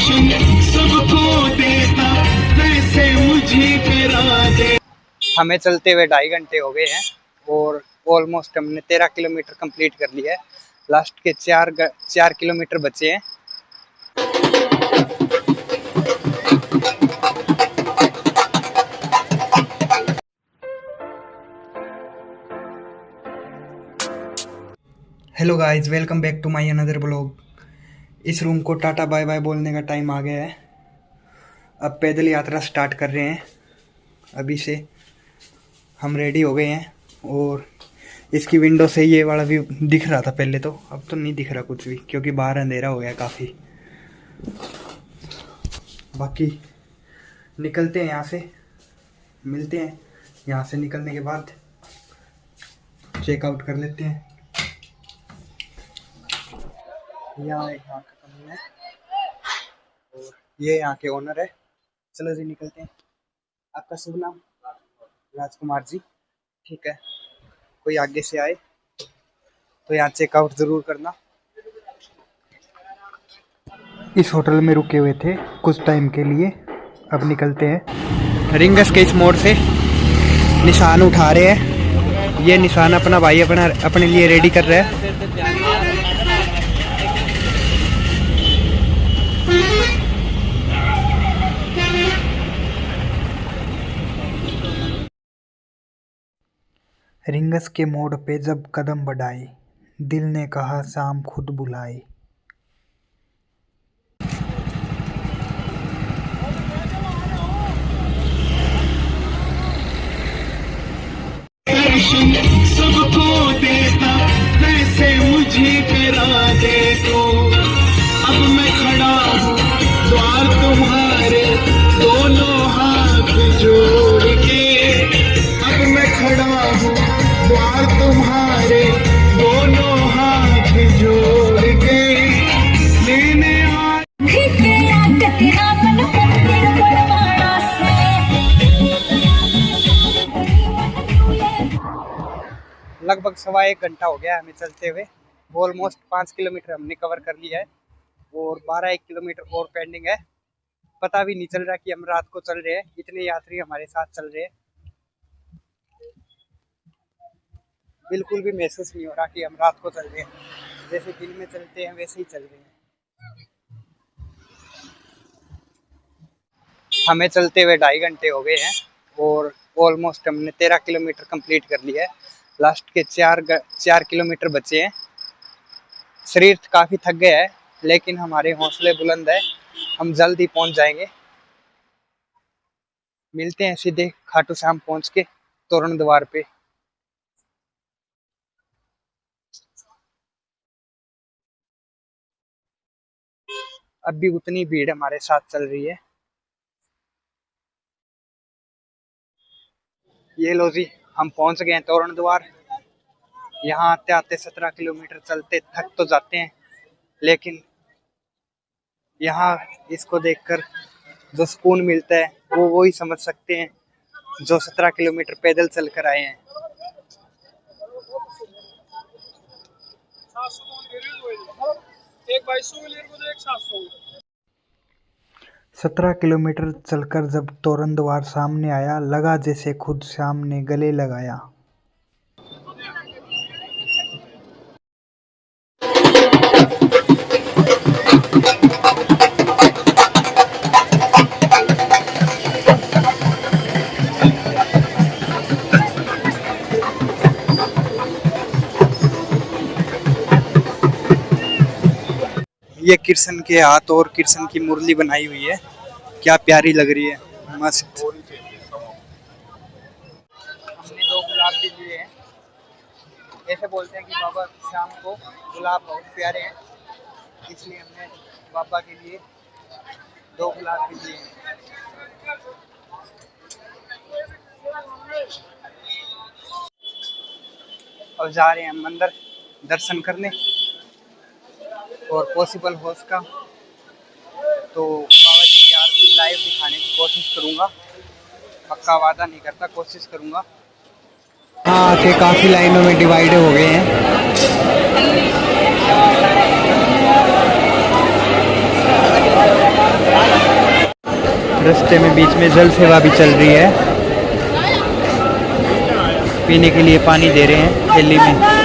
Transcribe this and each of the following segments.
सबको देता वैसे मुझे करा दे। हमें चलते हुए 2.5 घंटे हो गए हैं और ऑलमोस्ट हमने 13 किलोमीटर कंप्लीट कर लिया है। लास्ट के 4 किलोमीटर बचे हैं। Hello guys, welcome back to my another blog. इस रूम को टाटा बाय बाय बोलने का टाइम आ गया है। अब पैदल यात्रा स्टार्ट कर रहे हैं। अभी से हम रेडी हो गए हैं और इसकी विंडो से ये वाला व्यू दिख रहा था पहले, तो अब तो नहीं दिख रहा कुछ भी क्योंकि बाहर अंधेरा हो गया काफ़ी। बाकी निकलते हैं यहाँ से, मिलते हैं। यहाँ से निकलने के बाद चेकआउट कर लेते हैं। यहाँ एक यहाँ का कमी है और ये यहाँ के ओनर है। चलो जी निकलते हैं। आपका शुभ नाम? राजकुमार जी। ठीक है, कोई आगे से आए तो यहाँ चेकआउट ज़रूर करना। इस होटल में रुके हुए थे कुछ टाइम के लिए। अब निकलते हैं। रिंगस के इस मोड़ से निशान उठा रहे हैं। ये निशान अपना भाई अपने लिए रेडी कर रहा है। रिंगस के मोड़ पे जब कदम बढ़ाए, दिल ने कहा शाम खुद बुलाए। सबको देता वैसे मुझे करा दे तो। अब मैं खड़ा हूँ द्वार तुम्हारे, दोनों हाथ जोड़ के। अब मैं खड़ा हूँ द्वार तुम्हारे, दोनों हाथ जोड़ के। लेने लगभग 1.25 घंटा हो गया हमें चलते हुए। ऑलमोस्ट 5 किलोमीटर हमने कवर कर लिया है और 12-1 किलोमीटर और पेंडिंग है। पता भी नहीं चल रहा कि हम रात को चल रहे हैं, इतने यात्री हमारे साथ चल रहे हैं। बिल्कुल भी महसूस नहीं हो रहा कि हम रात को चल रहे हैं। जैसे दिन में चलते हैं वैसे ही चल रहे हैं। हमें चलते हुए 2.5 घंटे हो गए हैं और ऑलमोस्ट हमने 13 किलोमीटर कंप्लीट कर लिया है। लास्ट के 4 किलोमीटर बचे हैं। शरीर काफ़ी थक गया है लेकिन हमारे हौसले बुलंद है। हम जल्द ही पहुंच जाएंगे। मिलते हैं सीधे खाटू श्याम पहुंच के तोरण द्वार पे। अब भी उतनी भीड़ हमारे साथ चल रही है। ये लो जी, हम पहुंच गए हैं तोरण द्वार। यहाँ आते आते 17 किलोमीटर चलते थक तो जाते हैं, लेकिन यहाँ इसको देखकर जो सुकून मिलता है वो ही समझ सकते हैं जो 17 किलोमीटर पैदल चल कर आए हैं। 17 किलोमीटर चलकर जब तोरण द्वार सामने आया, लगा जैसे खुद श्याम ने गले लगाया। ये कृष्ण के हाथ और कृष्ण की मुरली बनाई हुई है, क्या प्यारी लग रही है, मस्त। हमने 2 गुलाब भी लिए हैं। ऐसे बोलते हैं कि बाबा शाम को गुलाब बहुत प्यारे हैं, इसलिए हमने बाबा के लिए 2 गुलाब भी लिए हैं। अब जा रहे हैं हम मंदिर दर्शन करने और पॉसिबल हो सका तो बाबा जी की आरती लाइव दिखाने की कोशिश करूँगा। पक्का वादा नहीं करता, कोशिश करूँगा। हाँ, आके काफ़ी लाइनों में डिवाइड हो गए हैं। रास्ते में बीच में जल सेवा भी चल रही है, पीने के लिए पानी दे रहे हैं थैली में।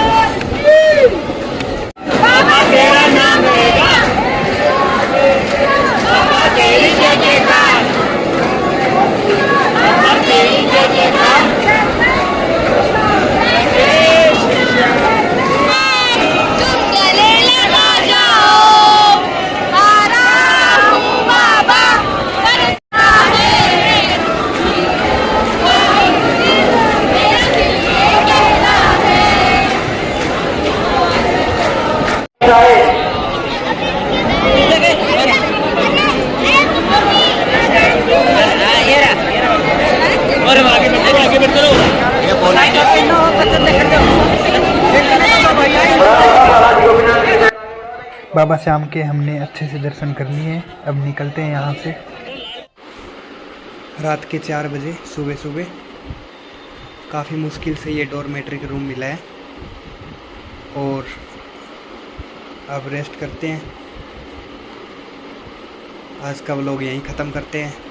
बाबा श्याम के हमने अच्छे से दर्शन कर लिए हैं, अब निकलते हैं यहाँ से। रात के 4 बजे सुबह सुबह काफ़ी मुश्किल से ये डॉर्मेट्री का रूम मिला है और अब रेस्ट करते हैं। आज का व्लॉग यहीं ख़त्म करते हैं।